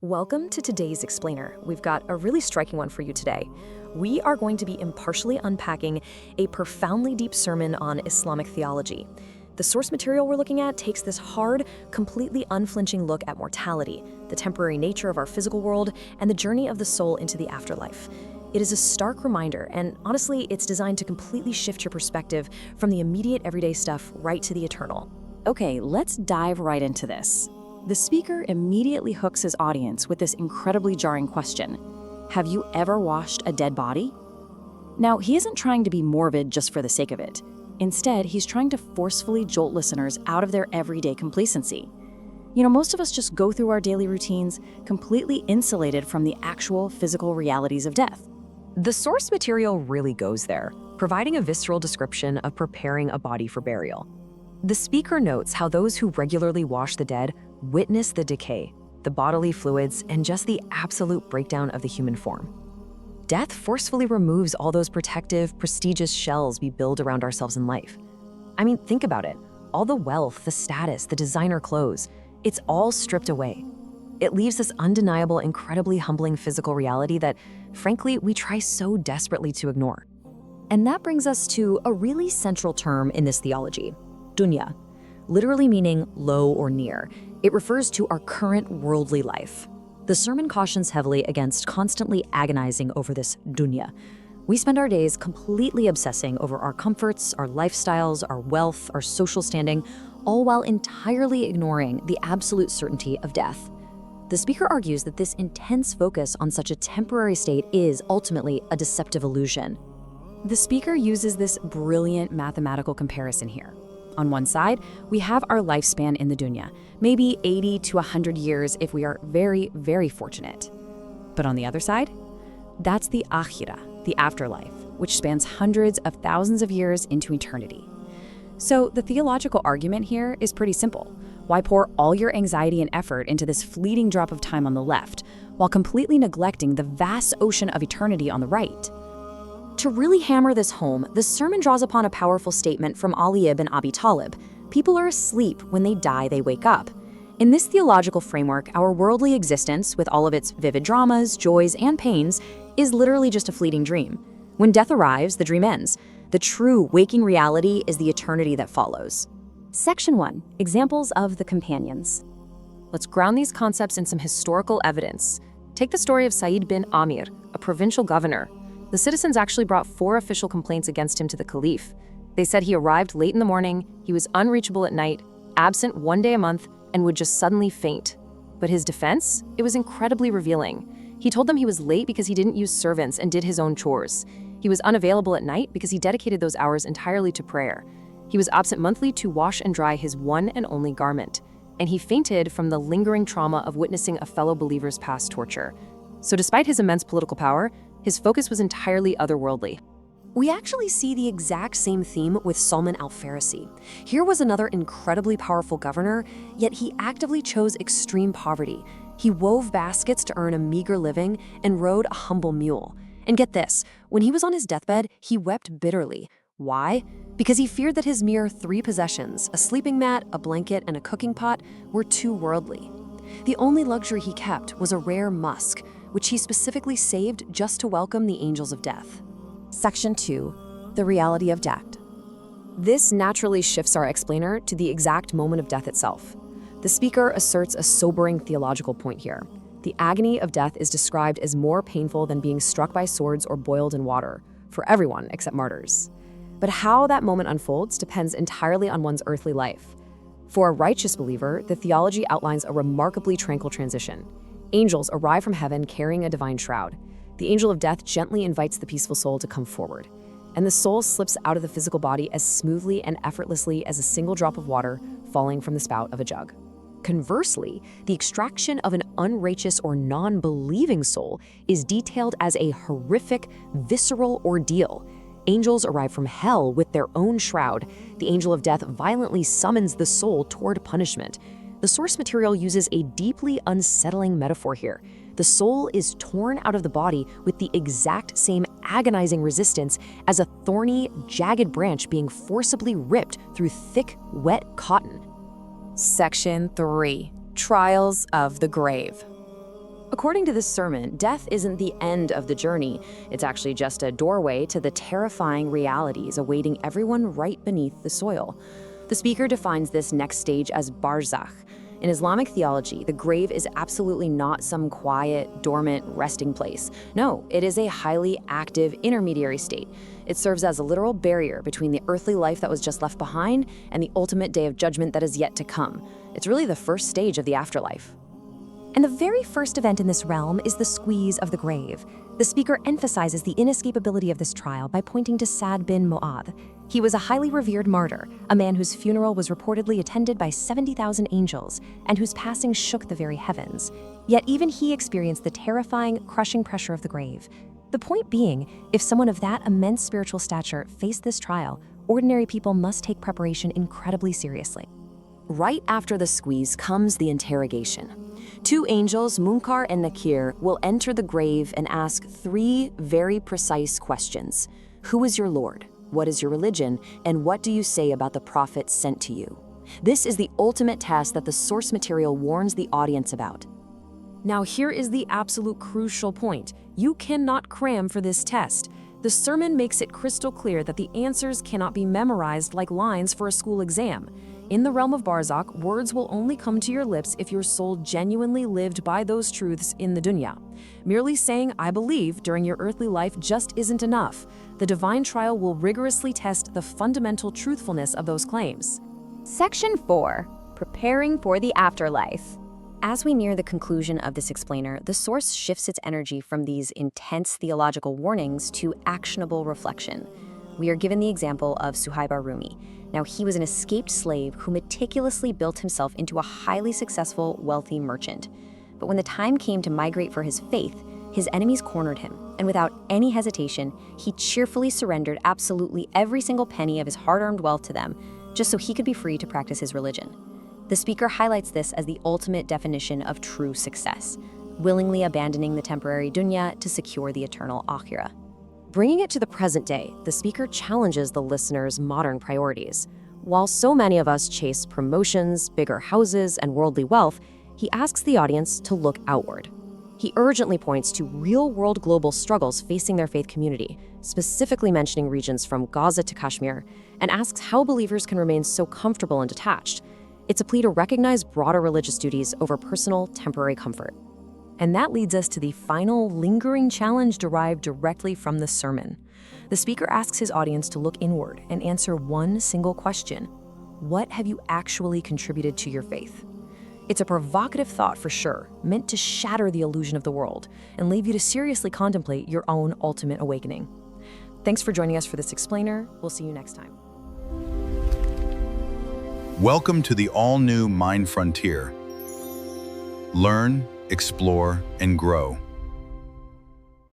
Welcome to today's Explainer. We've got a really striking one for you today. We are going to be impartially unpacking a profoundly deep sermon on Islamic theology. The source material we're looking at takes this hard, completely unflinching look at mortality, the temporary nature of our physical world, and the journey of the soul into the afterlife. It is a stark reminder, and honestly, it's designed to completely shift your perspective from the immediate everyday stuff right to the eternal. Okay, let's dive right into this. The speaker immediately hooks his audience with this incredibly jarring question. Have you ever washed a dead body? Now, he isn't trying to be morbid just for the sake of it. Instead, he's trying to forcefully jolt listeners out of their everyday complacency. Most of us just go through our daily routines completely insulated from the actual physical realities of death. The source material really goes there, providing a visceral description of preparing a body for burial. The speaker notes how those who regularly wash the dead witness the decay, the bodily fluids, and just the absolute breakdown of the human form. Death forcefully removes all those protective, prestigious shells we build around ourselves in life. I mean, think about it. All the wealth, the status, the designer clothes, it's all stripped away. It leaves this undeniable, incredibly humbling physical reality that, frankly, we try so desperately to ignore. And that brings us to a really central term in this theology, dunya, literally meaning low or near. It refers to our current worldly life. The sermon cautions heavily against constantly agonizing over this dunya. We spend our days completely obsessing over our comforts, our lifestyles, our wealth, our social standing, all while entirely ignoring the absolute certainty of death. The speaker argues that this intense focus on such a temporary state is ultimately a deceptive illusion. The speaker uses this brilliant mathematical comparison here. On one side, we have our lifespan in the dunya, maybe 80 to 100 years if we are very, very fortunate. But on the other side, that's the akhirah, the afterlife, which spans hundreds of thousands of years into eternity. So the theological argument here is pretty simple. Why pour all your anxiety and effort into this fleeting drop of time on the left, while completely neglecting the vast ocean of eternity on the right? To really hammer this home, the sermon draws upon a powerful statement from Ali ibn Abi Talib. People are asleep. When they die, they wake up. In this theological framework, our worldly existence, with all of its vivid dramas, joys, and pains, is literally just a fleeting dream. When death arrives, the dream ends. The true waking reality is the eternity that follows. Section 1. Examples of the companions. Let's ground these concepts in some historical evidence. Take the story of Sa'id bin Amir, a provincial governor. The citizens actually brought 4 official complaints against him to the caliph. They said he arrived late in the morning, he was unreachable at night, absent 1 day a month, and would just suddenly faint. But his defense? It was incredibly revealing. He told them he was late because he didn't use servants and did his own chores. He was unavailable at night because he dedicated those hours entirely to prayer. He was absent monthly to wash and dry his one and only garment. And he fainted from the lingering trauma of witnessing a fellow believer's past torture. So despite his immense political power, his focus was entirely otherworldly. We actually see the exact same theme with Salman al-Farisi. Here was another incredibly powerful governor, yet he actively chose extreme poverty. He wove baskets to earn a meager living and rode a humble mule. And get this, when he was on his deathbed, he wept bitterly. Why? Because he feared that his mere 3 possessions, a sleeping mat, a blanket, and a cooking pot, were too worldly. The only luxury he kept was a rare musk, which he specifically saved just to welcome the angels of death. Section 2. The reality of death. This naturally shifts our explainer to the exact moment of death itself. The speaker asserts a sobering theological point here. The agony of death is described as more painful than being struck by swords or boiled in water, for everyone except martyrs. But how that moment unfolds depends entirely on one's earthly life. For a righteous believer, the theology outlines a remarkably tranquil transition. Angels arrive from heaven carrying a divine shroud. The angel of death gently invites the peaceful soul to come forward, and the soul slips out of the physical body as smoothly and effortlessly as a single drop of water falling from the spout of a jug. Conversely, the extraction of an unrighteous or non-believing soul is detailed as a horrific, visceral ordeal. Angels arrive from hell with their own shroud. The angel of death violently summons the soul toward punishment. The source material uses a deeply unsettling metaphor here. The soul is torn out of the body with the exact same agonizing resistance as a thorny, jagged branch being forcibly ripped through thick, wet cotton. Section 3. Trials of the grave. According to this sermon, death isn't the end of the journey. It's actually just a doorway to the terrifying realities awaiting everyone right beneath the soil. The speaker defines this next stage as barzakh. In Islamic theology, the grave is absolutely not some quiet, dormant, resting place. No, it is a highly active intermediary state. It serves as a literal barrier between the earthly life that was just left behind and the ultimate day of judgment that is yet to come. It's really the first stage of the afterlife. And the very first event in this realm is the squeeze of the grave. The speaker emphasizes the inescapability of this trial by pointing to Sa'd bin Mu'adh. He was a highly revered martyr, a man whose funeral was reportedly attended by 70,000 angels, and whose passing shook the very heavens. Yet even he experienced the terrifying, crushing pressure of the grave. The point being, if someone of that immense spiritual stature faced this trial, ordinary people must take preparation incredibly seriously. Right after the squeeze comes the interrogation. Two angels, Munkar and Nakir, will enter the grave and ask three very precise questions. Who is your Lord? What is your religion? And what do you say about the prophet sent to you? This is the ultimate test that the source material warns the audience about. Now here is the absolute crucial point. You cannot cram for this test. The sermon makes it crystal clear that the answers cannot be memorized like lines for a school exam. In the realm of barzakh, words will only come to your lips if your soul genuinely lived by those truths in the dunya. Merely saying, I believe, during your earthly life just isn't enough. The divine trial will rigorously test the fundamental truthfulness of those claims. Section 4. Preparing for the afterlife. As we near the conclusion of this explainer, the source shifts its energy from these intense theological warnings to actionable reflection. We are given the example of Suhaib Rumi. Now, he was an escaped slave who meticulously built himself into a highly successful, wealthy merchant. But when the time came to migrate for his faith, his enemies cornered him, and without any hesitation, he cheerfully surrendered absolutely every single penny of his hard-earned wealth to them, just so he could be free to practice his religion. The speaker highlights this as the ultimate definition of true success, willingly abandoning the temporary dunya to secure the eternal akhirah. Bringing it to the present day, the speaker challenges the listener's modern priorities. While so many of us chase promotions, bigger houses, and worldly wealth, he asks the audience to look outward. He urgently points to real-world global struggles facing their faith community, specifically mentioning regions from Gaza to Kashmir, and asks how believers can remain so comfortable and detached. It's a plea to recognize broader religious duties over personal, temporary comfort. And that leads us to the final, lingering challenge derived directly from the sermon. The speaker asks his audience to look inward and answer one single question. What have you actually contributed to your faith? It's a provocative thought for sure, meant to shatter the illusion of the world and leave you to seriously contemplate your own ultimate awakening. Thanks for joining us for this explainer. We'll see you next time. Welcome to the all-new Mind Frontier. Learn, explore, and grow.